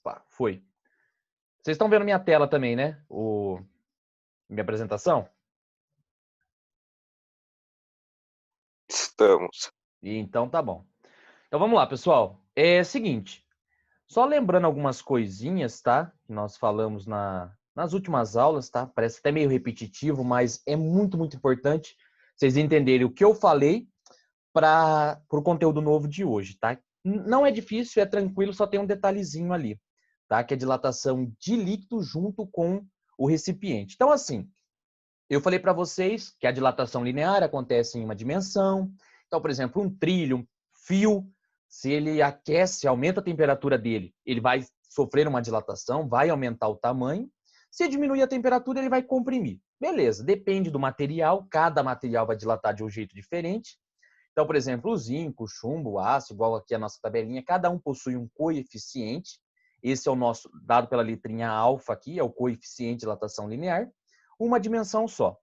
Opa, foi. Vocês estão vendo minha tela também, né? Minha apresentação? Estamos. Então tá bom. Então vamos lá, pessoal. É o seguinte, só lembrando algumas coisinhas, tá? Que nós falamos nas últimas aulas, tá? Parece até meio repetitivo, mas é muito, muito importante vocês entenderem o que eu falei para o conteúdo novo de hoje, tá? Não é difícil, é tranquilo, só tem um detalhezinho ali, tá? Que é a dilatação de líquido junto com o recipiente. Então, assim, eu falei para vocês que a dilatação linear acontece em uma dimensão. Então, por exemplo, um trilho, um fio, se ele aquece, aumenta a temperatura dele, ele vai sofrer uma dilatação, vai aumentar o tamanho. Se diminuir a temperatura, ele vai comprimir. Beleza, depende do material, cada material vai dilatar de um jeito diferente. Então, por exemplo, o zinco, o chumbo, o aço, igual aqui a nossa tabelinha, cada um possui um coeficiente. Esse é o nosso, dado pela letrinha alfa aqui, é o coeficiente de dilatação linear. Uma dimensão só.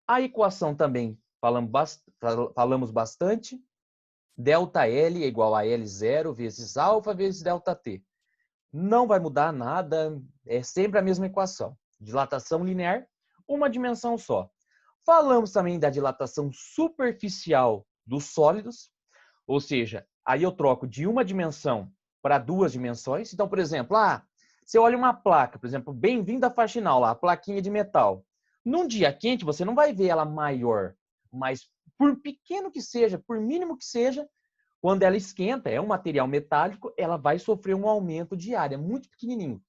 A equação também falamos bastante. ΔL é igual a L0 vezes alfa vezes ΔT. Não vai mudar nada, é sempre a mesma equação. Dilatação linear, uma dimensão só. Falamos também da dilatação superficial dos sólidos, ou seja, aí eu troco de uma dimensão para duas dimensões. Então, por exemplo, você olha uma placa, por exemplo, bem-vindo à faxinal, lá, a plaquinha de metal. Num dia quente, você não vai ver ela maior, mas por pequeno que seja, por mínimo que seja, quando ela esquenta, é um material metálico, ela vai sofrer um aumento de área, muito pequenininho,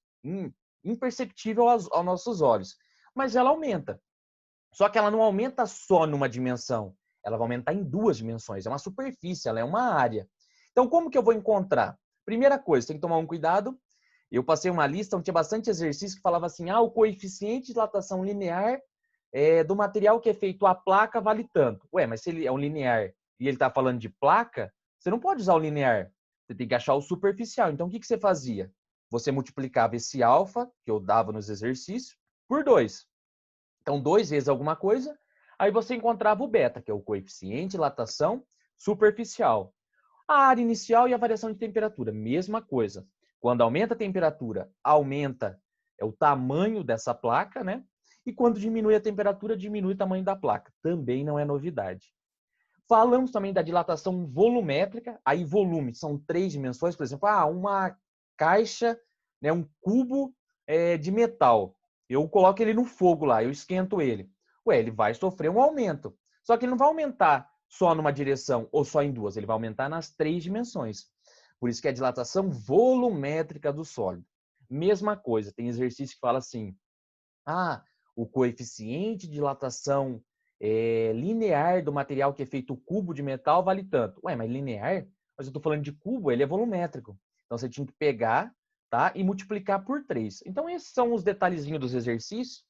imperceptível aos nossos olhos. Mas ela aumenta. Só que ela não aumenta só numa dimensão, ela vai aumentar em duas dimensões. É uma superfície, ela é uma área. Então, como que eu vou encontrar? Primeira coisa, tem que tomar um cuidado. Eu passei uma lista onde tinha bastante exercício que falava assim, o coeficiente de dilatação linear do material que é feito a placa vale tanto. Ué, mas se ele é um linear e ele está falando de placa, você não pode usar o linear. Você tem que achar o superficial. Então, o que você fazia? Você multiplicava esse alfa, que eu dava nos exercícios, por 2. Então, 2 vezes alguma coisa, aí você encontrava o beta, que é o coeficiente de dilatação superficial. A área inicial e a variação de temperatura, mesma coisa. Quando aumenta a temperatura, aumenta o tamanho dessa placa, né? E quando diminui a temperatura, diminui o tamanho da placa. Também não é novidade. Falamos também da dilatação volumétrica. Aí, volume são 3 dimensões. Por exemplo, uma caixa, né, um cubo de metal. Eu coloco ele no fogo lá, eu esquento ele. Ué, ele vai sofrer um aumento. Só que ele não vai aumentar só numa direção ou só em duas. Ele vai aumentar nas 3 dimensões. Por isso que é a dilatação volumétrica do sólido. Mesma coisa, tem exercício que fala assim, o coeficiente de dilatação linear do material que é feito cubo de metal vale tanto. Ué, mas linear? Mas eu estou falando de cubo, ele é volumétrico. Então você tinha que pegar, tá, e multiplicar por 3. Então esses são os detalhezinhos dos exercícios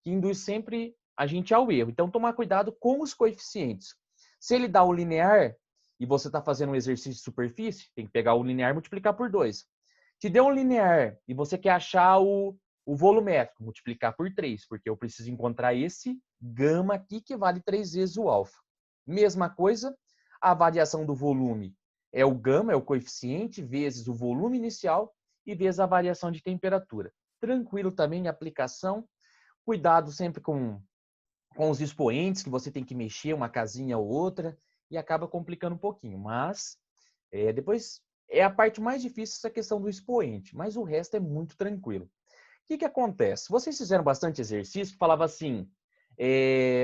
que induz sempre a gente ao erro. Então tomar cuidado com os coeficientes. Se ele dá o linear e você está fazendo um exercício de superfície, tem que pegar o linear e multiplicar por 2. Te deu um linear e você quer achar o volumétrico, multiplicar por 3, porque eu preciso encontrar esse gama aqui que vale 3 vezes o alfa. Mesma coisa, a variação do volume é o gama, é o coeficiente, vezes o volume inicial e vezes a variação de temperatura. Tranquilo também a aplicação, cuidado sempre com os expoentes, que você tem que mexer uma casinha ou outra, e acaba complicando um pouquinho. Mas depois é a parte mais difícil essa questão do expoente, mas o resto é muito tranquilo. O que acontece? Vocês fizeram bastante exercício que falava assim,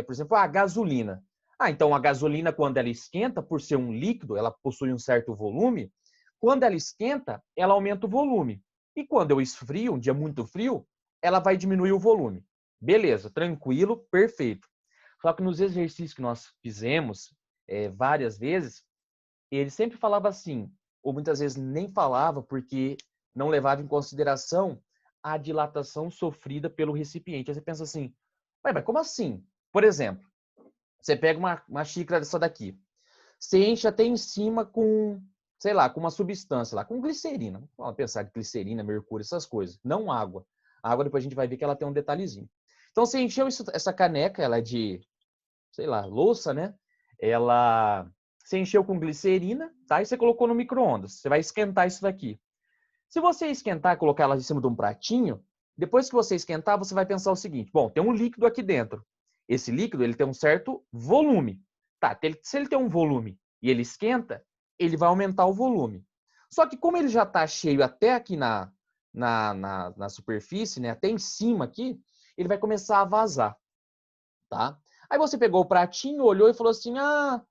por exemplo, a gasolina. Então a gasolina, quando ela esquenta, por ser um líquido, ela possui um certo volume. Quando ela esquenta, ela aumenta o volume. E quando eu esfrio, um dia muito frio, ela vai diminuir o volume. Beleza, tranquilo, perfeito. Só que nos exercícios que nós fizemos várias vezes, ele sempre falava assim, ou muitas vezes nem falava porque não levava em consideração a dilatação sofrida pelo recipiente. Aí você pensa assim, mas como assim? Por exemplo, você pega uma xícara dessa daqui, você enche até em cima com, sei lá, com uma substância lá, com glicerina. Vamos pensar de glicerina, mercúrio, essas coisas. Não água. A água depois a gente vai ver que ela tem um detalhezinho. Então você encheu essa caneca, ela é de, sei lá, louça, né? Você encheu com glicerina, tá? E você colocou no micro-ondas. Você vai esquentar isso daqui. Se você esquentar e colocar ela em cima de um pratinho, depois que você esquentar, você vai pensar o seguinte: bom, tem um líquido aqui dentro. Esse líquido ele tem um certo volume. Tá, se ele tem um volume e ele esquenta, ele vai aumentar o volume. Só que como ele já está cheio até aqui na superfície, né, até em cima aqui, ele vai começar a vazar, tá? Aí você pegou o pratinho, olhou e falou assim: ah,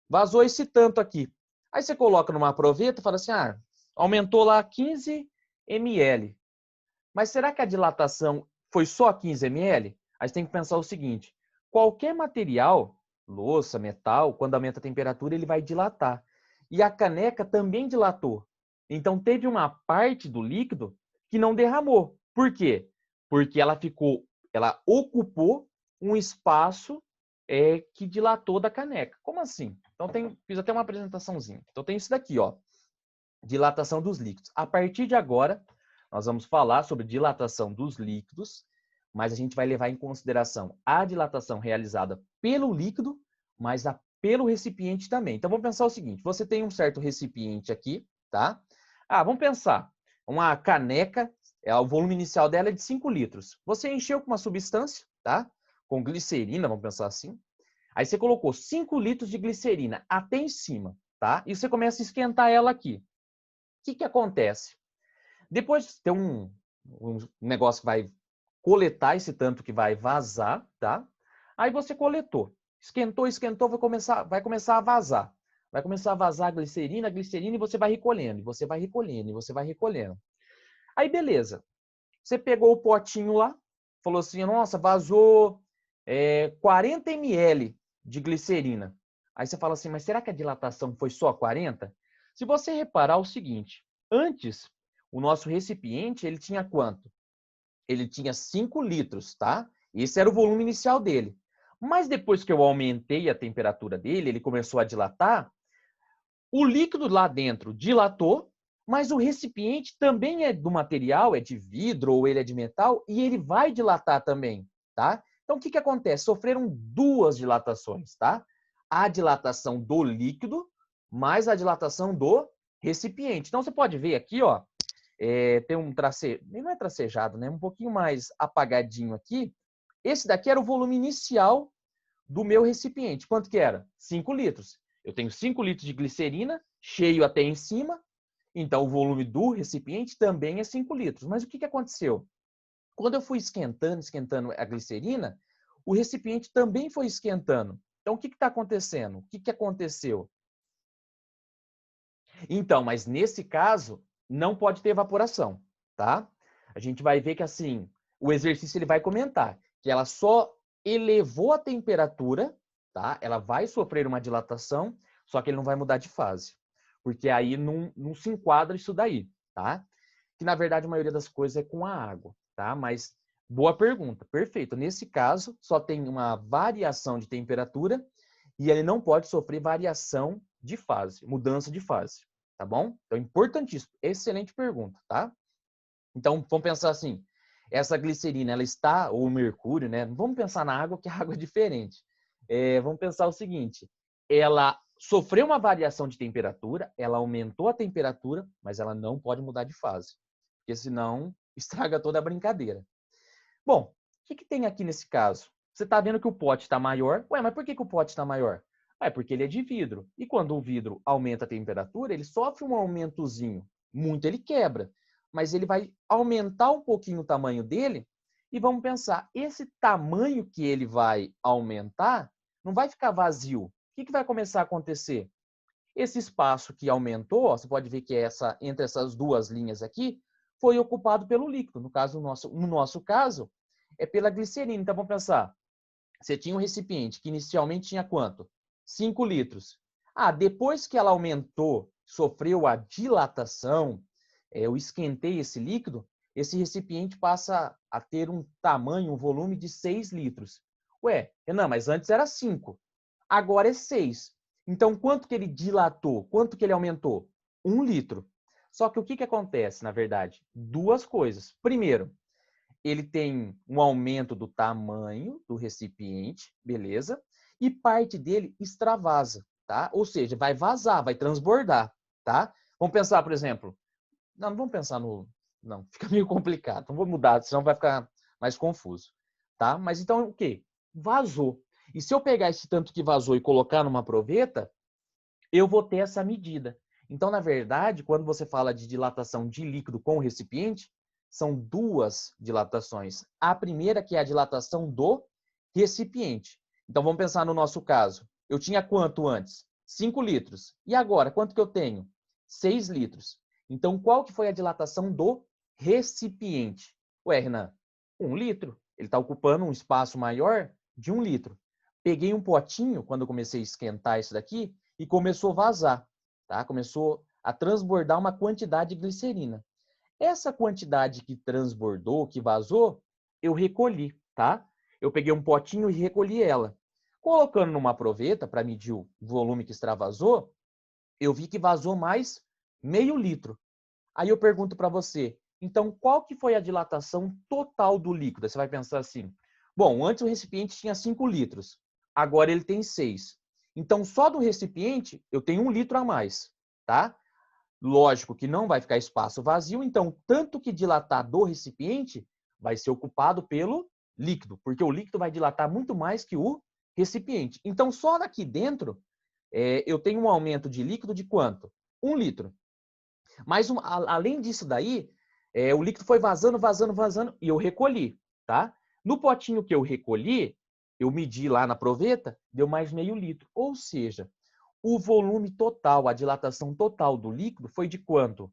vazou esse tanto aqui. Aí você coloca numa proveta e fala assim: ah, aumentou lá 15 ml. Mas será que a dilatação foi só 15 ml? Aí você tem que pensar o seguinte: qualquer material, louça, metal, quando aumenta a temperatura, ele vai dilatar. E a caneca também dilatou. Então teve uma parte do líquido que não derramou. Por quê? Porque ela ocupou um espaço que dilatou da caneca. Como assim? Então fiz até uma apresentaçãozinha. Então tem isso daqui, ó, dilatação dos líquidos. A partir de agora, nós vamos falar sobre dilatação dos líquidos, mas a gente vai levar em consideração a dilatação realizada pelo líquido, mas pelo recipiente também. Então vamos pensar o seguinte: você tem um certo recipiente aqui, tá? Ah, vamos pensar, uma caneca, o volume inicial dela é de 5 litros. Você encheu com uma substância, tá? Com glicerina, vamos pensar assim. Aí você colocou 5 litros de glicerina até em cima, tá? E você começa a esquentar ela aqui. O que acontece? Depois tem um negócio que vai coletar esse tanto que vai vazar, tá? Aí você coletou. Esquentou, esquentou, vai começar a vazar. Vai começar a vazar a glicerina, e você vai recolhendo, e você vai recolhendo, e você vai recolhendo. Aí, beleza. Você pegou o potinho lá, falou assim, nossa, vazou 40 ml de glicerina. Aí você fala assim, mas será que a dilatação foi só 40? Se você reparar o seguinte, antes, o nosso recipiente, ele tinha quanto? Ele tinha 5 litros, tá? Esse era o volume inicial dele. Mas depois que eu aumentei a temperatura dele, ele começou a dilatar, o líquido lá dentro dilatou, mas o recipiente também é do material, é de vidro ou ele é de metal, e ele vai dilatar também, tá? Então, o que acontece? Sofreram duas dilatações, tá? A dilatação do líquido, mais a dilatação do recipiente. Então, você pode ver aqui, ó, tem um tracejado, não é tracejado, né? Um pouquinho mais apagadinho aqui. Esse daqui era o volume inicial do meu recipiente. Quanto que era? 5 litros. Eu tenho 5 litros de glicerina, cheio até em cima, então o volume do recipiente também é 5 litros. Mas o que aconteceu? Quando eu fui esquentando a glicerina, o recipiente também foi esquentando. Então, o que está acontecendo? O que aconteceu? Então, mas nesse caso, não pode ter evaporação, tá? A gente vai ver que, assim, o exercício ele vai comentar que ela só elevou a temperatura, tá? Ela vai sofrer uma dilatação, só que ele não vai mudar de fase. Porque aí não se enquadra isso daí, tá? Que, na verdade, a maioria das coisas é com a água, tá? Mas, boa pergunta, perfeito. Nesse caso, só tem uma variação de temperatura e ele não pode sofrer variação de fase, mudança de fase. Tá bom? Então, importantíssimo. Excelente pergunta, tá? Então, vamos pensar assim, essa glicerina, ela está, ou o mercúrio, né? Não vamos pensar na água, que a água é diferente. Vamos pensar o seguinte, ela sofreu uma variação de temperatura, ela aumentou a temperatura, mas ela não pode mudar de fase, porque senão estraga toda a brincadeira. Bom, o que tem aqui nesse caso? Você está vendo que o pote está maior. Ué, mas por que o pote está maior? É porque ele é de vidro. E quando o vidro aumenta a temperatura, ele sofre um aumentozinho. Muito ele quebra. Mas ele vai aumentar um pouquinho o tamanho dele. E vamos pensar, esse tamanho que ele vai aumentar não vai ficar vazio. O que vai começar a acontecer? Esse espaço que aumentou, você pode ver que entre essas duas linhas aqui, foi ocupado pelo líquido. No nosso caso, é pela glicerina. Então, vamos pensar, você tinha um recipiente que inicialmente tinha quanto? 5 litros. Depois que ela aumentou, sofreu a dilatação, eu esquentei esse líquido, esse recipiente passa a ter um tamanho, um volume de 6 litros. Ué, Renan, mas antes era 5, agora é 6. Então, quanto que ele dilatou? Quanto que ele aumentou? 1 litro. Só que o que acontece, na verdade? Duas coisas. Primeiro, ele tem um aumento do tamanho do recipiente, beleza? E parte dele extravasa, tá? Ou seja, vai vazar, vai transbordar, tá? Vamos pensar, por exemplo, Não vamos pensar no... Não, fica meio complicado. Não vou mudar, senão vai ficar mais confuso. Tá? Mas então o quê? Vazou. E se eu pegar esse tanto que vazou e colocar numa proveta, eu vou ter essa medida. Então, na verdade, quando você fala de dilatação de líquido com o recipiente, são duas dilatações. A primeira, que é a dilatação do recipiente. Então, vamos pensar no nosso caso. Eu tinha quanto antes? 5 litros. E agora, quanto que eu tenho? 6 litros. Então, qual que foi a dilatação do recipiente? Ué, Renan, 1 litro. Ele está ocupando um espaço maior de 1 litro. Peguei um potinho, quando eu comecei a esquentar isso daqui, e começou a vazar, tá? Começou a transbordar uma quantidade de glicerina. Essa quantidade que transbordou, que vazou, eu recolhi, tá? Eu peguei um potinho e recolhi ela. Colocando numa proveta para medir o volume que extravasou, eu vi que vazou mais meio litro. Aí eu pergunto para você, então qual que foi a dilatação total do líquido? Você vai pensar assim, bom, antes o recipiente tinha 5 litros, agora ele tem 6. Então só do recipiente eu tenho 1 litro a mais, tá? Lógico que não vai ficar espaço vazio, então tanto que dilatar do recipiente vai ser ocupado pelo líquido, porque o líquido vai dilatar muito mais que o recipiente. Então só daqui dentro eu tenho um aumento de líquido de quanto? 1 litro. Mas além disso daí, o líquido foi vazando, vazando, vazando e eu recolhi, tá? No potinho que eu recolhi, eu medi lá na proveta, deu mais meio litro. Ou seja, o volume total, a dilatação total do líquido foi de quanto?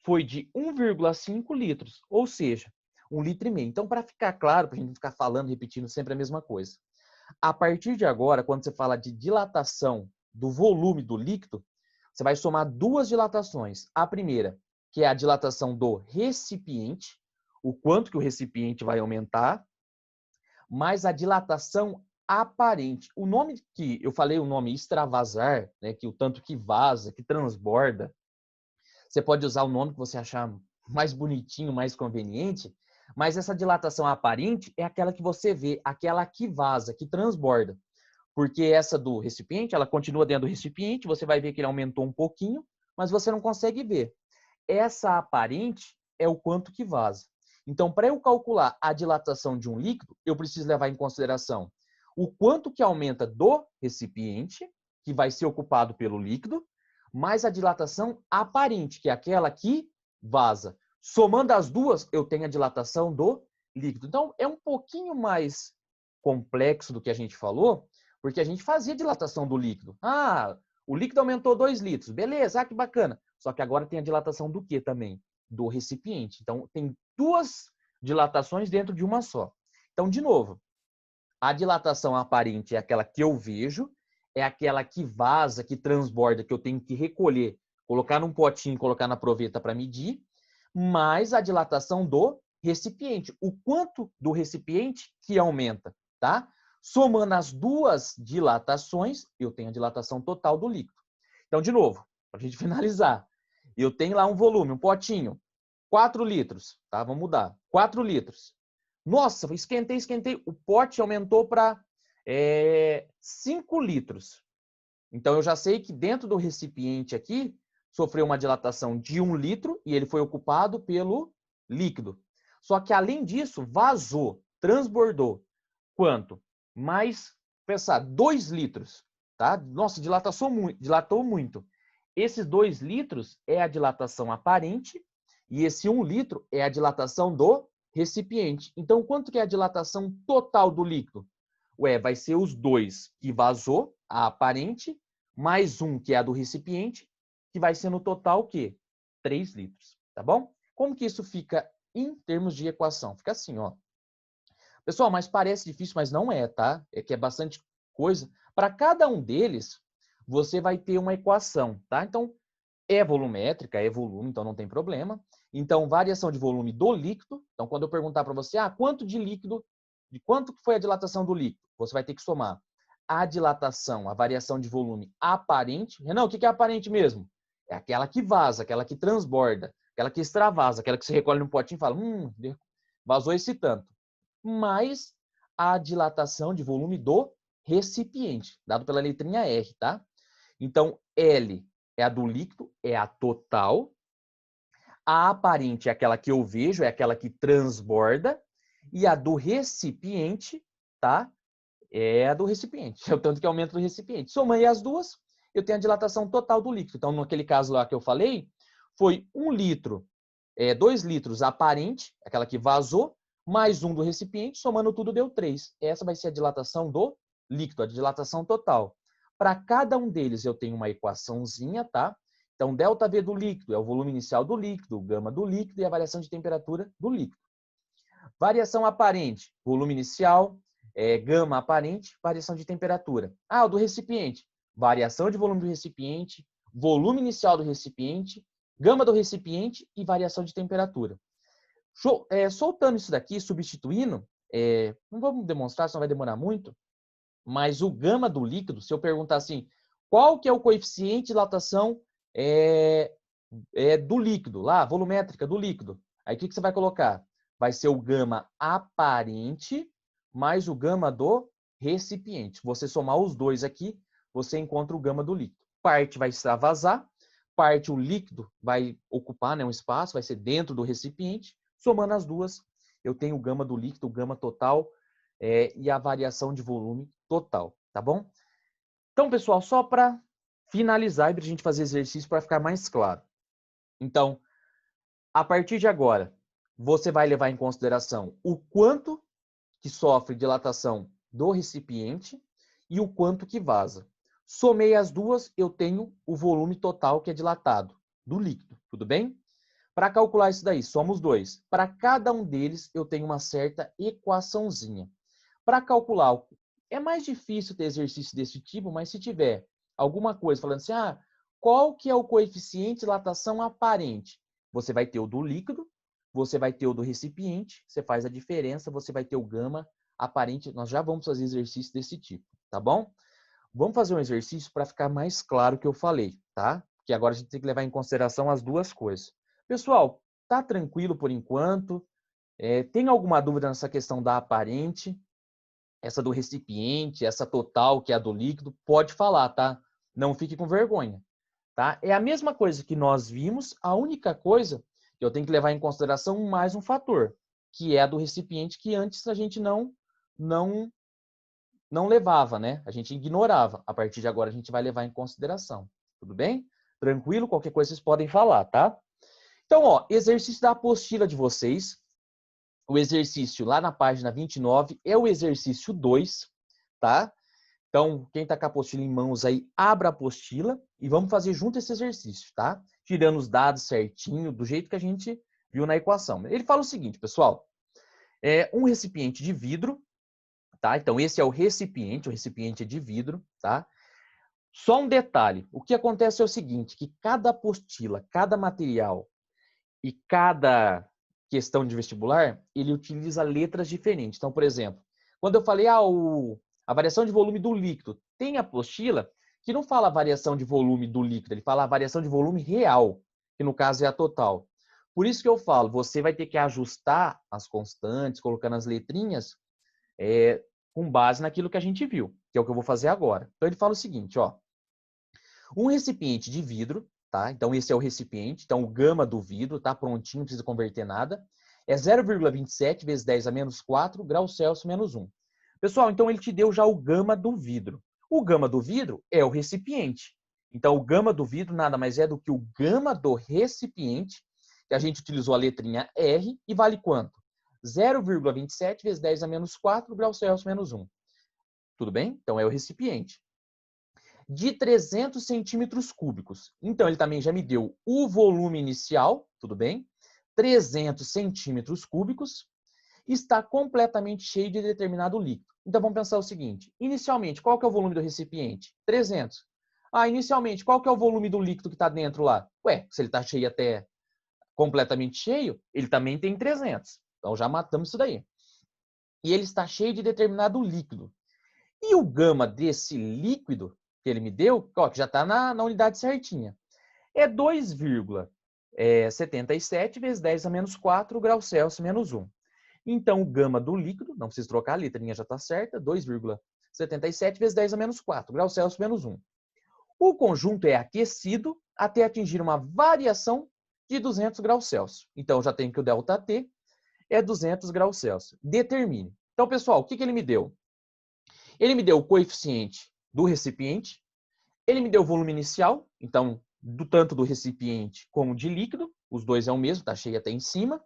Foi de 1,5 litros, ou seja, 1,5 litro. Então, para ficar claro, para a gente não ficar falando, repetindo sempre a mesma coisa. A partir de agora, quando você fala de dilatação do volume do líquido, você vai somar duas dilatações. A primeira, que é a dilatação do recipiente, o quanto que o recipiente vai aumentar, mais a dilatação aparente. O nome que eu falei, o nome extravasar, né, que o tanto que vaza, que transborda, você pode usar o nome que você achar mais bonitinho, mais conveniente, mas essa dilatação aparente é aquela que você vê, aquela que vaza, que transborda. Porque essa do recipiente, ela continua dentro do recipiente, você vai ver que ele aumentou um pouquinho, mas você não consegue ver. Essa aparente é o quanto que vaza. Então, para eu calcular a dilatação de um líquido, eu preciso levar em consideração o quanto que aumenta do recipiente, que vai ser ocupado pelo líquido, mais a dilatação aparente, que é aquela que vaza. Somando as duas, eu tenho a dilatação do líquido. Então, é um pouquinho mais complexo do que a gente falou, porque a gente fazia dilatação do líquido. Ah, o líquido aumentou 2 litros. Beleza, que bacana. Só que agora tem a dilatação do quê também? Do recipiente. Então, tem duas dilatações dentro de uma só. Então, de novo, a dilatação aparente é aquela que eu vejo, é aquela que vaza, que transborda, que eu tenho que recolher, colocar num potinho, colocar na proveta para medir, mais a dilatação do recipiente. O quanto do recipiente que aumenta, tá? Somando as duas dilatações, eu tenho a dilatação total do líquido. Então, de novo, para a gente finalizar, eu tenho lá um volume, um potinho, 4 litros, tá? Vamos mudar. 4 litros. Nossa, esquentei, o pote aumentou para 5 litros. Então, eu já sei que dentro do recipiente aqui, sofreu uma dilatação de 1 litro e ele foi ocupado pelo líquido. Só que, além disso, vazou, transbordou. Quanto? Mais, pensar, 2 litros. Tá? Nossa, dilatou muito. Esses 2 litros é a dilatação aparente e esse 1 litro é a dilatação do recipiente. Então, quanto que é a dilatação total do líquido? Ué, vai ser os dois que vazou, a aparente, mais um que é a do recipiente, que vai ser no total o quê? 3 litros, tá bom? Como que isso fica em termos de equação? Fica assim, ó. Pessoal, mas parece difícil, mas não é, tá? É que é bastante coisa. Para cada um deles, você vai ter uma equação, tá? Então, é volumétrica, é volume, então não tem problema. Então, variação de volume do líquido. Então, quando eu perguntar para você, quanto de líquido, de quanto foi a dilatação do líquido? Você vai ter que somar a dilatação, a variação de volume aparente. Renan, o que é aparente mesmo? É aquela que vaza, aquela que transborda, aquela que extravasa, aquela que se recolhe no potinho e fala, vazou esse tanto. Mais a dilatação de volume do recipiente, dado pela letrinha R, tá? Então, L é a do líquido, é a total. A aparente é aquela que eu vejo, é aquela que transborda, e a do recipiente, tá? É a do recipiente, é o tanto que aumenta do recipiente. Somei as duas, eu tenho a dilatação total do líquido. Então, naquele caso lá que eu falei, foi 1 litro, 2 litros aparente, aquela que vazou, mais 1 do recipiente, somando tudo deu 3. Essa vai ser a dilatação do líquido, a dilatação total. Para cada um deles eu tenho uma equaçãozinha, tá? Então, ΔV do líquido é o volume inicial do líquido, o gama do líquido e a variação de temperatura do líquido. Variação aparente, volume inicial, gama aparente, variação de temperatura. Ah, o do recipiente, variação de volume do recipiente, volume inicial do recipiente, gama do recipiente e variação de temperatura. Soltando isso daqui, substituindo, não vamos demonstrar, senão vai demorar muito, mas o gama do líquido, se eu perguntar assim, qual que é o coeficiente de dilatação do líquido, lá, volumétrica do líquido, aí o que você vai colocar? Vai ser o gama aparente mais o gama do recipiente. Você somar os dois aqui, você encontra o gama do líquido. Parte vai extravasar, parte o líquido vai ocupar, né, um espaço, vai ser dentro do recipiente. Somando as duas, eu tenho o gama do líquido, o gama total e a variação de volume total, tá bom? Então, pessoal, só para finalizar e para a gente fazer exercício para ficar mais claro. Então, a partir de agora, você vai levar em consideração o quanto que sofre dilatação do recipiente e o quanto que vaza. Somei as duas, eu tenho o volume total que é dilatado do líquido, tudo bem? Para calcular isso daí, somos dois. Para cada um deles, eu tenho uma certa equaçãozinha. Para calcular, é mais difícil ter exercício desse tipo, mas se tiver alguma coisa falando assim, qual que é o coeficiente de dilatação aparente? Você vai ter o do líquido, você vai ter o do recipiente, você faz a diferença, você vai ter o gama aparente. Nós já vamos fazer exercício desse tipo, tá bom? Vamos fazer um exercício para ficar mais claro o que eu falei, tá? Porque agora a gente tem que levar em consideração as duas coisas. Pessoal, tá tranquilo por enquanto? Tem alguma dúvida nessa questão da aparente? Essa do recipiente, essa total, que é a do líquido, pode falar, tá? Não fique com vergonha, tá? É a mesma coisa que nós vimos, a única coisa que eu tenho que levar em consideração mais um fator, que é a do recipiente, que antes a gente não levava, né? A gente ignorava. A partir de agora a gente vai levar em consideração. Tudo bem? Tranquilo? Qualquer coisa vocês podem falar, tá? Então, ó, exercício da apostila de vocês. O exercício lá na página 29 é o exercício 2, tá? Então, quem está com a apostila em mãos aí, abra a apostila e vamos fazer junto esse exercício, tá? Tirando os dados certinho, do jeito que a gente viu na equação. Ele fala o seguinte, pessoal. Um recipiente de vidro, tá? Então, esse é o recipiente é de vidro, tá? Só um detalhe, o que acontece é o seguinte, que cada apostila, cada material e cada questão de vestibular, ele utiliza letras diferentes. Então, por exemplo, quando eu falei a variação de volume do líquido, tem apostila que não fala a variação de volume do líquido, ele fala a variação de volume real, que no caso é a total. Por isso que eu falo, você vai ter que ajustar as constantes, colocando as letrinhas com base naquilo que a gente viu, que é o que eu vou fazer agora. Então ele fala o seguinte, ó, um recipiente de vidro, tá? Então esse é o recipiente, então o gama do vidro tá prontinho, não precisa converter nada, é 0,27 vezes 10 a menos 4 graus Celsius menos 1. Pessoal, então ele te deu já o gama do vidro. O gama do vidro é o recipiente. Então o gama do vidro nada mais é do que o gama do recipiente, que a gente utilizou a letrinha R, e vale quanto? 0,27 vezes 10 a menos 4 graus Celsius menos 1. Tudo bem? Então é o recipiente. De 300 centímetros cúbicos. Então, ele também já me deu o volume inicial, tudo bem? 300 centímetros cúbicos, está completamente cheio de determinado líquido. Então, vamos pensar o seguinte. Inicialmente, qual que é o volume do recipiente? 300. Inicialmente, qual que é o volume do líquido que está dentro lá? Ué, se ele está cheio até completamente cheio, ele também tem 300. Então, já matamos isso daí. E ele está cheio de determinado líquido. E o gama desse líquido que ele me deu, ó, que já está na unidade certinha, é 2,77 vezes 10 a menos 4 graus Celsius menos 1. Então, o gama do líquido, não precisa trocar, a letrinha já está certa, 2,77 vezes 10 a menos 4 graus Celsius menos 1. O conjunto é aquecido até atingir uma variação de 200 graus Celsius. Então, já tenho que o ΔT é 200 graus Celsius. Determine. Então, pessoal, o que ele me deu? Ele me deu o coeficiente do recipiente, ele me deu o volume inicial, então, tanto do recipiente como de líquido, os dois é o mesmo, tá cheio até em cima.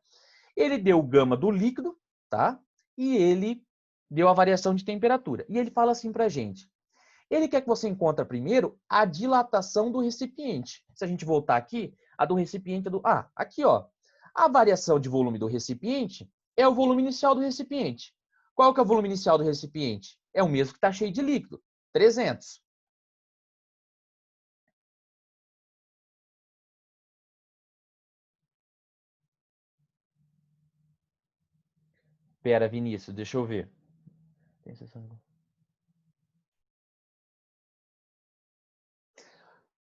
Ele deu o gama do líquido, tá? E ele deu a variação de temperatura. E ele fala assim pra gente. Ele quer que você encontre primeiro a dilatação do recipiente. Se a gente voltar aqui, a do recipiente é do... Ah, aqui, ó. A variação de volume do recipiente é o volume inicial do recipiente. Qual que é o volume inicial do recipiente? É o mesmo que está cheio de líquido, 300. Pera, Vinícius, deixa eu ver.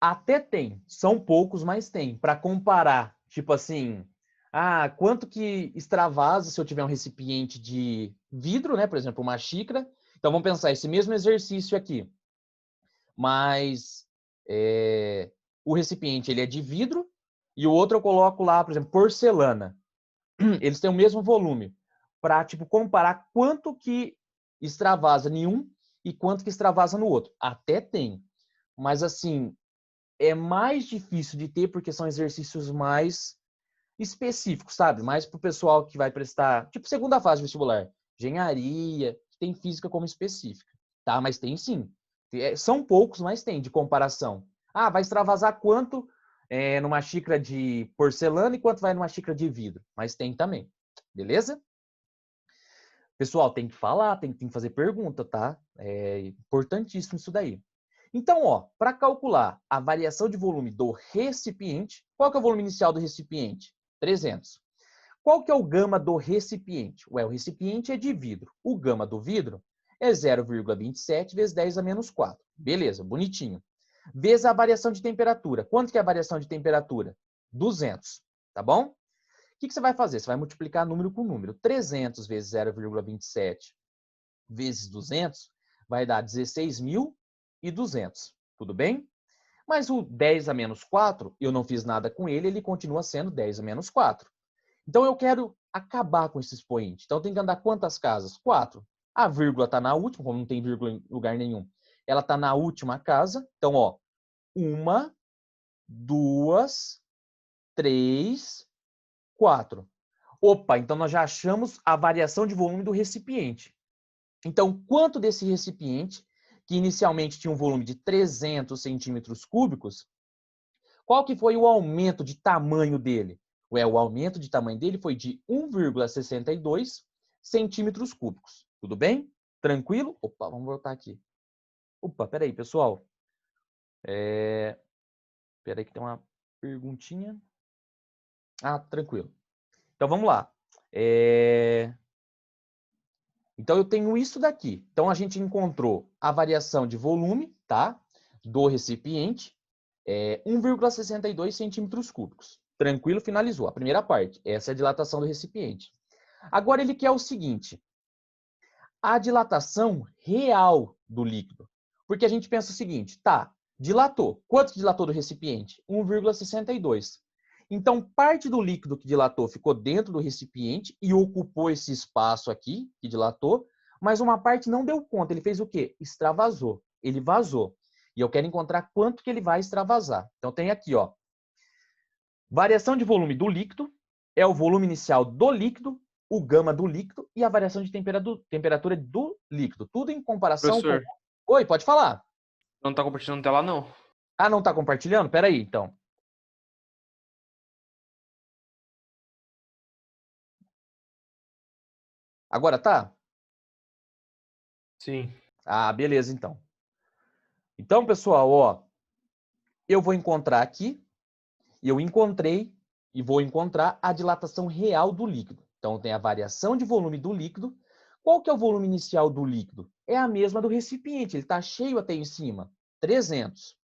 Até tem, são poucos, mas tem. Para comparar, tipo assim, quanto que extravasa se eu tiver um recipiente de vidro, né? Por exemplo, uma xícara. Então vamos pensar esse mesmo exercício aqui, mas o recipiente ele é de vidro e o outro eu coloco lá, por exemplo, porcelana. Eles têm o mesmo volume para tipo comparar quanto que extravasa em um e quanto que extravasa no outro. Até tem, mas assim é mais difícil de ter porque são exercícios mais específicos, sabe? Mais para o pessoal que vai prestar, tipo, segunda fase do vestibular, engenharia, que tem física como específica, tá? Mas tem sim. São poucos, mas tem de comparação. Vai extravasar quanto numa xícara de porcelana e quanto vai numa xícara de vidro. Mas tem também, beleza? Pessoal, tem que falar, tem que fazer pergunta, tá? É importantíssimo isso daí. Então, ó, para calcular a variação de volume do recipiente, qual que é o volume inicial do recipiente? 300. Qual que é o gama do recipiente? Ué, o recipiente é de vidro. O gama do vidro é 0,27 vezes 10 a menos 4. Beleza, bonitinho. Vezes a variação de temperatura. Quanto que é a variação de temperatura? 200, tá bom? O que você vai fazer? Você vai multiplicar número com número. 300 vezes 0,27 vezes 200 vai dar 16.200. Tudo bem? Mas o 10 a menos 4, eu não fiz nada com ele, ele continua sendo 10 a menos 4. Então eu quero acabar com esse expoente. Então tem que andar quantas casas? 4. A vírgula está na última, como não tem vírgula em lugar nenhum. Ela está na última casa. Então, ó, 1, 2, 3, 4. Opa, então nós já achamos a variação de volume do recipiente. Então, quanto desse recipiente, que inicialmente tinha um volume de 300 centímetros cúbicos, qual que foi o aumento de tamanho dele? O aumento de tamanho dele foi de 1,62 centímetros cúbicos. Tudo bem? Tranquilo? Opa, vamos voltar aqui. Opa, peraí, pessoal. Peraí que tem uma perguntinha. Tranquilo. Então, vamos lá. Então, eu tenho isso daqui. Então, a gente encontrou a variação de volume, tá? Do recipiente, 1,62 centímetros cúbicos. Tranquilo, finalizou. A primeira parte, essa é a dilatação do recipiente. Agora, ele quer o seguinte, a dilatação real do líquido. Porque a gente pensa o seguinte, tá, dilatou. Quanto dilatou do recipiente? 1,62. Então, parte do líquido que dilatou ficou dentro do recipiente e ocupou esse espaço aqui, que dilatou, mas uma parte não deu conta. Ele fez o quê? Extravasou. Ele vazou. E eu quero encontrar quanto que ele vai extravasar. Então, tem aqui, ó. Variação de volume do líquido é o volume inicial do líquido, o gama do líquido e a variação de temperatura do líquido. Tudo em comparação Professor, com... Oi, pode falar. não tá compartilhando tela, não. Não está compartilhando? Pera aí, então. Agora tá? Sim. Beleza, então. Então, pessoal, ó, eu vou encontrar aqui, eu encontrei e vou encontrar a dilatação real do líquido. Então, tem a variação de volume do líquido. Qual que é o volume inicial do líquido? É a mesma do recipiente, ele está cheio até em cima, 300.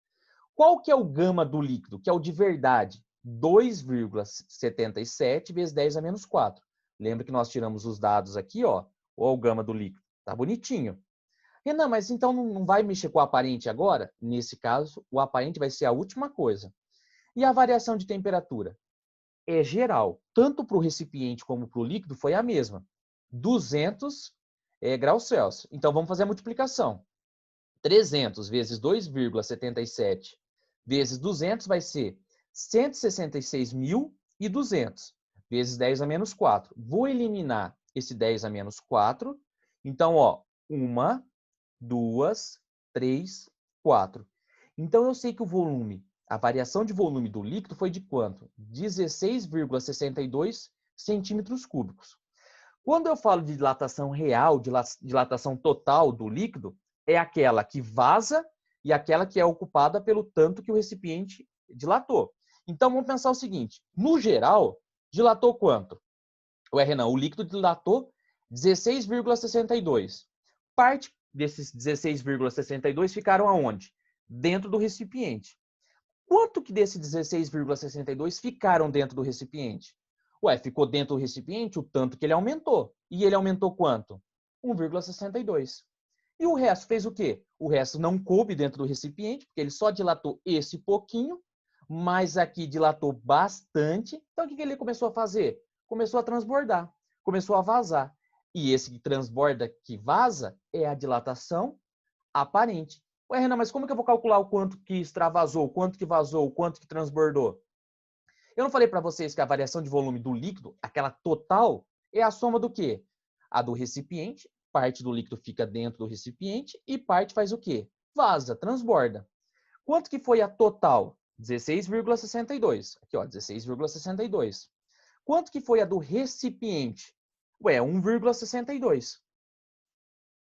Qual que é o gama do líquido, que é o de verdade? 2,77 vezes 10 a menos 4. Lembra que nós tiramos os dados aqui, ó, o gama do líquido. Tá bonitinho. Renan, mas então não vai mexer com o aparente agora? Nesse caso, o aparente vai ser a última coisa. E a variação de temperatura? é geral. Tanto para o recipiente como para o líquido foi a mesma. 200 graus Celsius. Então, vamos fazer a multiplicação. 300 vezes 2,77 vezes 200 vai ser 166.200 vezes 10 a menos 4. Vou eliminar esse 10 a menos 4. Então, ó, 1, 2, 3, 4. Então, eu sei que o volume, a variação de volume do líquido foi de quanto? 16,62 centímetros cúbicos. Quando eu falo de dilatação real, dilatação total do líquido, é aquela que vaza e aquela que é ocupada pelo tanto que o recipiente dilatou. Então, vamos pensar o seguinte. No geral, dilatou quanto? Renan, o líquido dilatou 16,62. Parte desses 16,62 ficaram aonde? Dentro do recipiente. Quanto que desses 16,62 ficaram dentro do recipiente? Ficou dentro do recipiente o tanto que ele aumentou. E ele aumentou quanto? 1,62. E o resto fez o quê? O resto não coube dentro do recipiente, porque ele só dilatou esse pouquinho, mas aqui dilatou bastante. Então, o que ele começou a fazer? Começou a transbordar, começou a vazar. E esse que transborda, que vaza, é a dilatação aparente. Renan, mas como que eu vou calcular o quanto que extravasou, o quanto que vazou, o quanto que transbordou? Eu não falei para vocês que a variação de volume do líquido, aquela total, é a soma do quê? A do recipiente, parte do líquido fica dentro do recipiente e parte faz o quê? Vaza, transborda. Quanto que foi a total? 16,62. Aqui, ó, 16,62. Quanto que foi a do recipiente? 1,62.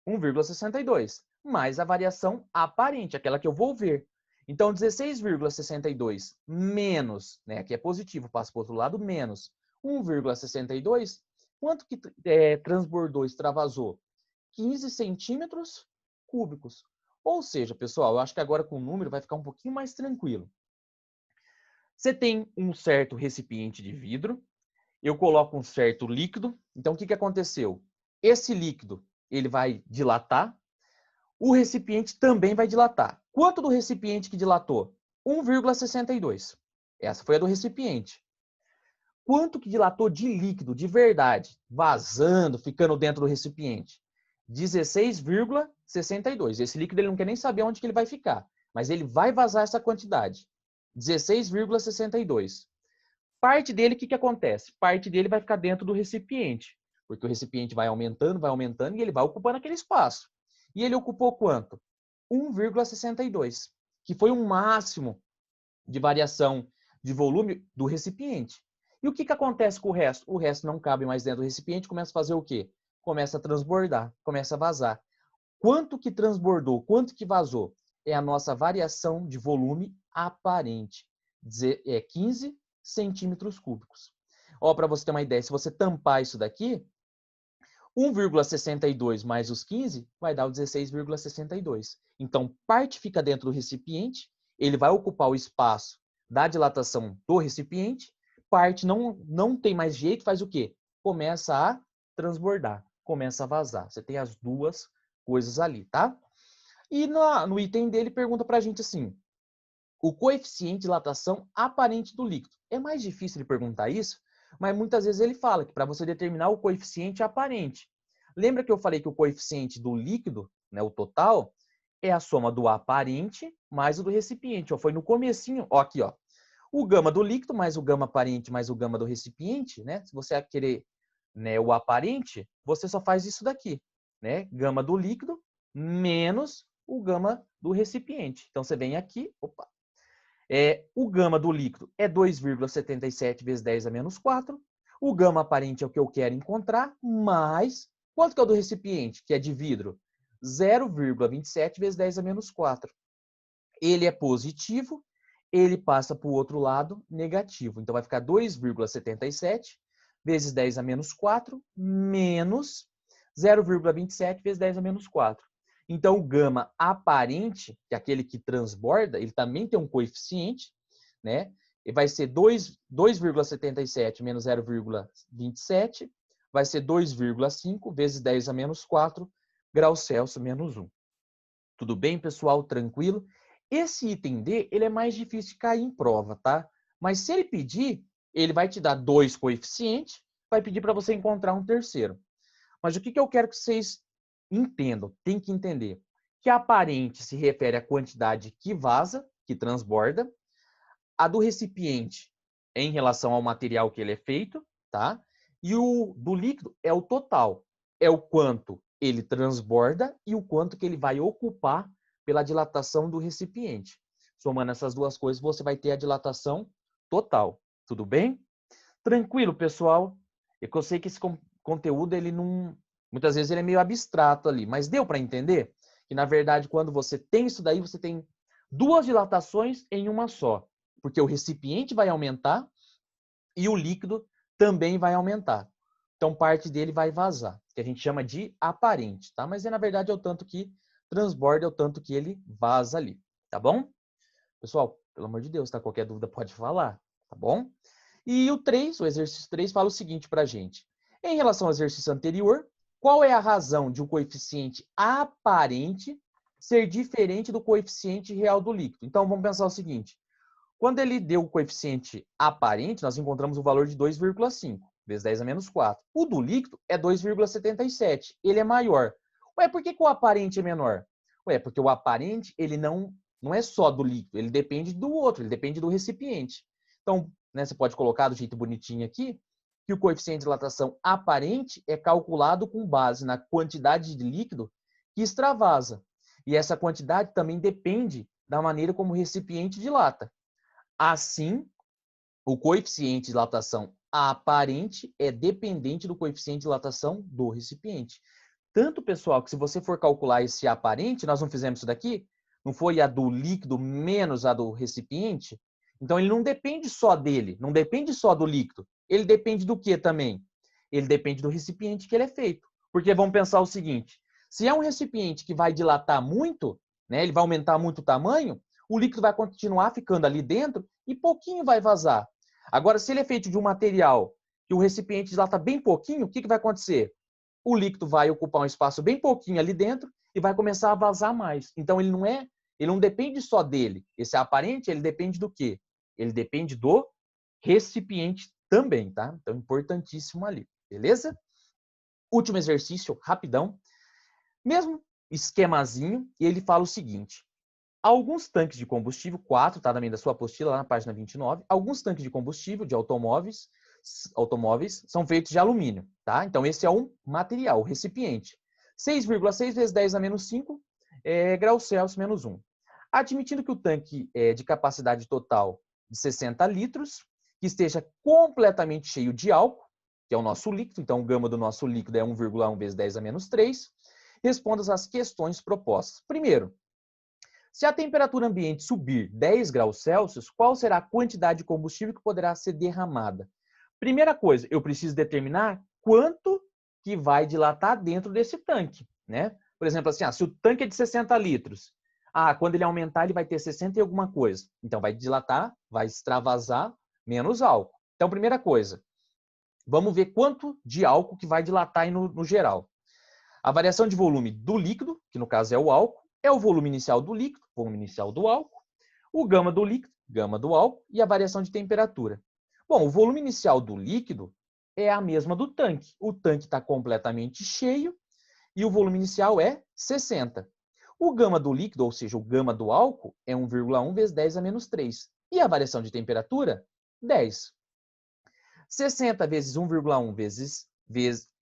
1,62. Mais a variação aparente, aquela que eu vou ver. Então, 16,62 menos, né, aqui é positivo, passa para o outro lado, menos 1,62, quanto que transbordou, extravasou? 15 centímetros cúbicos. Ou seja, pessoal, eu acho que agora com o número vai ficar um pouquinho mais tranquilo. Você tem um certo recipiente de vidro, eu coloco um certo líquido, então o que aconteceu? Esse líquido, ele vai dilatar, o recipiente também vai dilatar. Quanto do recipiente que dilatou? 1,62. Essa foi a do recipiente. Quanto que dilatou de líquido, de verdade, vazando, ficando dentro do recipiente? 16,62. Esse líquido ele não quer nem saber onde que ele vai ficar, mas ele vai vazar essa quantidade. 16,62. Parte dele, o que acontece? Parte dele vai ficar dentro do recipiente, porque o recipiente vai aumentando e ele vai ocupando aquele espaço. E ele ocupou quanto? 1,62, que foi o máximo de variação de volume do recipiente. E o que acontece com o resto? O resto não cabe mais dentro do recipiente, começa a fazer o quê? Começa a transbordar, começa a vazar. Quanto que transbordou, quanto que vazou? É a nossa variação de volume aparente. 15 centímetros cúbicos. Para você ter uma ideia, se você tampar isso daqui, 1,62 mais os 15 vai dar o 16,62. Então, parte fica dentro do recipiente, ele vai ocupar o espaço da dilatação do recipiente, parte não tem mais jeito, faz o quê? Começa a transbordar, começa a vazar. Você tem as duas coisas ali, tá? E no item dele pergunta pra gente assim, o coeficiente de dilatação aparente do líquido. É mais difícil de perguntar isso, mas muitas vezes ele fala que para você determinar o coeficiente aparente. Lembra que eu falei que o coeficiente do líquido, né, o total, é a soma do aparente mais o do recipiente. Ó, foi no comecinho, ó, aqui, ó. O gama do líquido mais o gama aparente mais o gama do recipiente, né? Se você querer, né, o aparente, você só faz isso daqui, né? Gama do líquido menos o gama do recipiente. Então você vem aqui, opa. O gama do líquido é 2,77 vezes 10 a menos 4. O gama aparente é o que eu quero encontrar, mais quanto que é o do recipiente, que é de vidro? 0,27 vezes 10 a menos 4. Ele é positivo, ele passa para o outro lado negativo. Então vai ficar 2,77 vezes 10 a menos 4 menos 0,27 vezes 10 a menos 4. Então, o gama aparente, que é aquele que transborda, ele também tem um coeficiente, né? E vai ser 2,77 menos 0,27, vai ser 2,5 vezes 10 a menos 4 graus Celsius menos 1. Tudo bem, pessoal? Tranquilo? Esse item D, ele é mais difícil de cair em prova, tá? Mas se ele pedir, ele vai te dar 2 coeficientes, vai pedir para você encontrar um terceiro. Mas o que eu quero que vocês entendam, tem que entender, que a aparente se refere à quantidade que vaza, que transborda, a do recipiente é em relação ao material que ele é feito, tá? E o do líquido é o total, é o quanto ele transborda e o quanto que ele vai ocupar pela dilatação do recipiente. Somando essas duas coisas, você vai ter a dilatação total. Tudo bem? Tranquilo, pessoal? É que eu sei que esse conteúdo, ele não... muitas vezes ele é meio abstrato ali, mas deu para entender? Que, na verdade, quando você tem isso daí, você tem duas dilatações em uma só. Porque o recipiente vai aumentar e o líquido também vai aumentar. Então, parte dele vai vazar, que a gente chama de aparente, tá? Mas, na verdade, é o tanto que transborda, é o tanto que ele vaza ali, tá bom? Pessoal, pelo amor de Deus, tá? Qualquer dúvida pode falar, tá bom? E o 3, o exercício 3, fala o seguinte pra gente. Em relação ao exercício anterior, qual é a razão de um coeficiente aparente ser diferente do coeficiente real do líquido? Então, vamos pensar o seguinte. Quando ele deu o coeficiente aparente, nós encontramos o valor de 2,5, vezes 10 a menos 4. O do líquido é 2,77. Ele é maior. Ué, por que o aparente é menor? Ué, porque o aparente, ele não é só do líquido, ele depende do outro, ele depende do recipiente. Então, né, você pode colocar do jeito bonitinho aqui, que o coeficiente de dilatação aparente é calculado com base na quantidade de líquido que extravasa. E essa quantidade também depende da maneira como o recipiente dilata. Assim, o coeficiente de dilatação aparente é dependente do coeficiente de dilatação do recipiente. Tanto, pessoal, que se você for calcular esse aparente, nós não fizemos isso daqui, não foi a do líquido menos a do recipiente? Então, ele não depende só dele, não depende só do líquido. Ele depende do que também? Ele depende do recipiente que ele é feito. Porque vamos pensar o seguinte, se é um recipiente que vai dilatar muito, né, ele vai aumentar muito o tamanho, o líquido vai continuar ficando ali dentro e pouquinho vai vazar. Agora, se ele é feito de um material que o recipiente dilata bem pouquinho, o que vai acontecer? O líquido vai ocupar um espaço bem pouquinho ali dentro e vai começar a vazar mais. Então, ele não depende só dele. Esse aparente, ele depende do quê? Ele depende do recipiente também, tá? Então, importantíssimo ali, beleza? Último exercício, rapidão. Mesmo esquemazinho, e ele fala o seguinte. Alguns tanques de combustível, 4, tá também da sua apostila, lá na página 29, alguns tanques de combustível de automóveis são feitos de alumínio, tá? Então, esse é um material, o recipiente. 6,6 vezes 10 a menos 5 graus Celsius menos 1. Admitindo que o tanque é de capacidade total de 60 litros, que esteja completamente cheio de álcool, que é o nosso líquido, então o gama do nosso líquido é 1,1 vezes 10 a menos 3, responda às questões propostas. Primeiro, se a temperatura ambiente subir 10 graus Celsius, qual será a quantidade de combustível que poderá ser derramada? Primeira coisa, eu preciso determinar quanto que vai dilatar dentro desse tanque, né? Por exemplo, assim, se o tanque é de 60 litros, quando ele aumentar, ele vai ter 60 e alguma coisa. Então, vai dilatar, vai extravasar menos álcool. Então, primeira coisa, vamos ver quanto de álcool que vai dilatar aí no geral. A variação de volume do líquido, que no caso é o álcool, é o volume inicial do líquido, volume inicial do álcool, o gama do líquido, gama do álcool, e a variação de temperatura. Bom, o volume inicial do líquido é a mesma do tanque. O tanque está completamente cheio e o volume inicial é 60. O gama do líquido, ou seja, o gama do álcool, é 1,1 vezes 10 a menos 3. E a variação de temperatura? 10. 60 vezes 1,1 vezes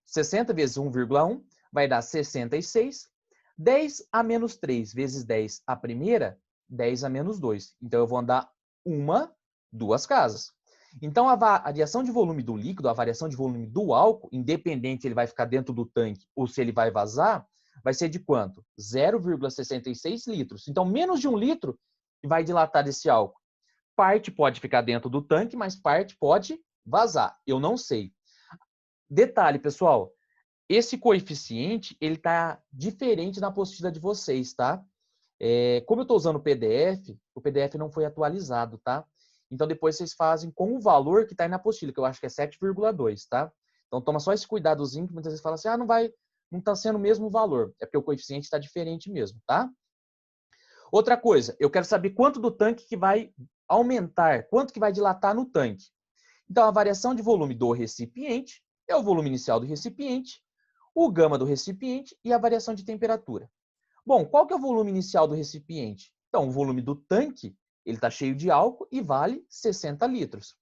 60 vezes 1,1 vai dar 66. 10 a menos 3 vezes 10 a primeira, 10 a menos 2. Então, eu vou andar duas casas. Então, a variação de volume do líquido, a variação de volume do álcool, independente se ele vai ficar dentro do tanque ou se ele vai vazar, vai ser de quanto? 0,66 litros. Então, menos de 1 litro vai dilatar esse álcool. Parte pode ficar dentro do tanque, mas parte pode vazar. Eu não sei. Detalhe, pessoal. Esse coeficiente, ele está diferente na apostila de vocês, tá? Como eu estou usando o PDF não foi atualizado, tá? Então, depois vocês fazem com o valor que está aí na apostila, que eu acho que é 7,2, tá? Então, toma só esse cuidadozinho, que muitas vezes fala assim, não está sendo o mesmo valor. É porque o coeficiente está diferente mesmo, tá? Outra coisa, eu quero saber quanto do tanque que vai aumentar, quanto que vai dilatar no tanque. Então, a variação de volume do recipiente é o volume inicial do recipiente, o gama do recipiente e a variação de temperatura. Bom, qual que é o volume inicial do recipiente? Então, o volume do tanque, ele está cheio de álcool e vale 60 litros.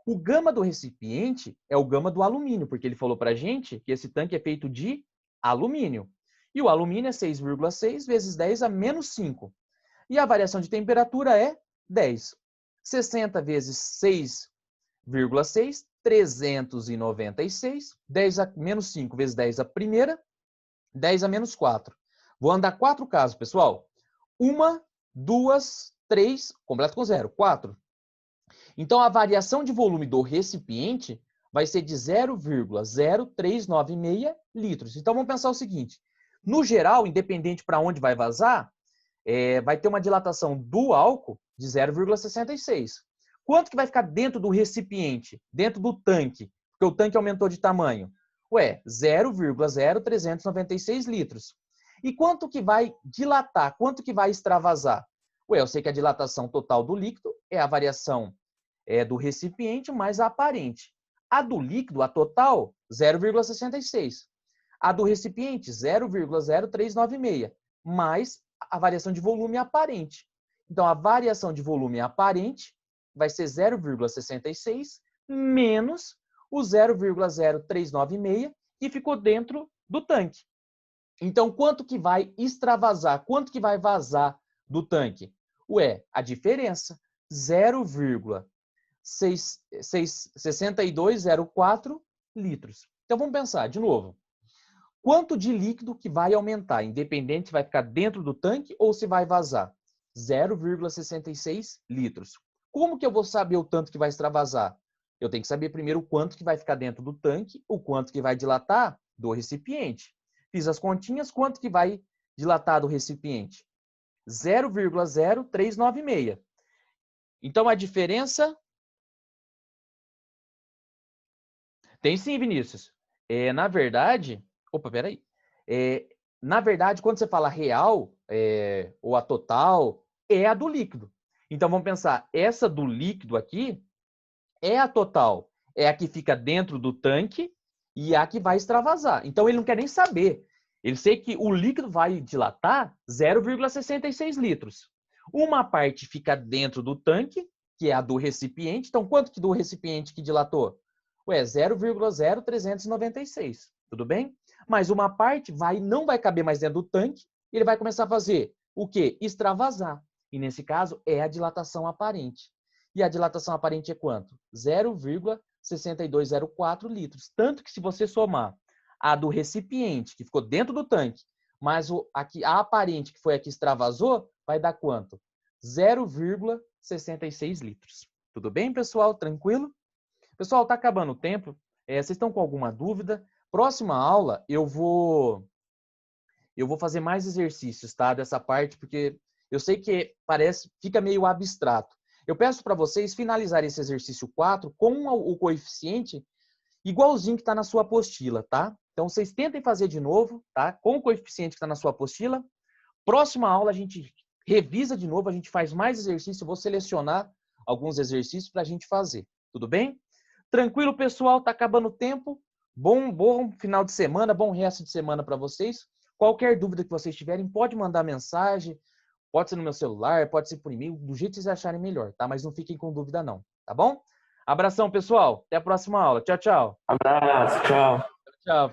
O gama do recipiente é o gama do alumínio, porque ele falou para a gente que esse tanque é feito de alumínio. E o alumínio é 6,6 vezes 10 a menos 5. E a variação de temperatura é 10. 60 vezes 6,6, 396. 10 a menos 5 vezes 10 a primeira, 10 a menos 4. Vou andar 4 casos, pessoal. 1, 2, 3, completo com 0, 4. Então, a variação de volume do recipiente vai ser de 0,0396 litros. Então, vamos pensar o seguinte. No geral, independente para onde vai vazar, vai ter uma dilatação do álcool de 0,66. Quanto que vai ficar dentro do recipiente, dentro do tanque? Porque o tanque aumentou de tamanho. 0,0396 litros. E quanto que vai dilatar? Quanto que vai extravasar? Eu sei que a dilatação total do líquido é a variação do recipiente mais a aparente. A do líquido, a total, 0,66. A do recipiente, 0,0396, mais a variação de volume aparente. Então, a variação de volume aparente vai ser 0,66 menos o 0,0396 que ficou dentro do tanque. Então, quanto que vai extravasar? Quanto que vai vazar do tanque? A diferença, 0,6204 litros. Então, vamos pensar de novo. Quanto de líquido que vai aumentar, independente se vai ficar dentro do tanque ou se vai vazar? 0,66 litros. Como que eu vou saber o tanto que vai extravasar? Eu tenho que saber primeiro o quanto que vai ficar dentro do tanque, o quanto que vai dilatar do recipiente. Fiz as continhas, quanto que vai dilatar do recipiente? 0,0396. Então, a diferença... Tem sim, Vinícius. Na verdade... Opa, peraí. Na verdade, quando você fala real, ou a total, é a do líquido. Então, vamos pensar, essa do líquido aqui é a total. É a que fica dentro do tanque e a que vai extravasar. Então, ele não quer nem saber. Ele sei que o líquido vai dilatar 0,66 litros. Uma parte fica dentro do tanque, que é a do recipiente. Então, quanto que do recipiente que dilatou? 0,0396. Tudo bem? Mas uma parte não vai caber mais dentro do tanque, e ele vai começar a fazer o quê? Extravasar. E nesse caso é a dilatação aparente. E a dilatação aparente é quanto? 0,6204 litros. Tanto que se você somar a do recipiente, que ficou dentro do tanque, mas a aparente, que foi a que extravasou, vai dar quanto? 0,66 litros. Tudo bem, pessoal? Tranquilo? Pessoal, está acabando o tempo. Vocês estão com alguma dúvida? Próxima aula, eu vou fazer mais exercícios, tá? Dessa parte, porque eu sei que fica meio abstrato. Eu peço para vocês finalizarem esse exercício 4 com o coeficiente igualzinho que está na sua apostila, tá? Então, vocês tentem fazer de novo, tá? Com o coeficiente que está na sua apostila. Próxima aula, a gente revisa de novo, a gente faz mais exercício. Eu vou selecionar alguns exercícios para a gente fazer. Tudo bem? Tranquilo, pessoal? Está acabando o tempo. Bom final de semana, bom resto de semana para vocês. Qualquer dúvida que vocês tiverem, pode mandar mensagem. Pode ser no meu celular, pode ser por e-mail, do jeito que vocês acharem melhor, tá? Mas não fiquem com dúvida não, tá bom? Abração, pessoal. Até a próxima aula. Tchau, tchau. Abraço, tchau. Tchau.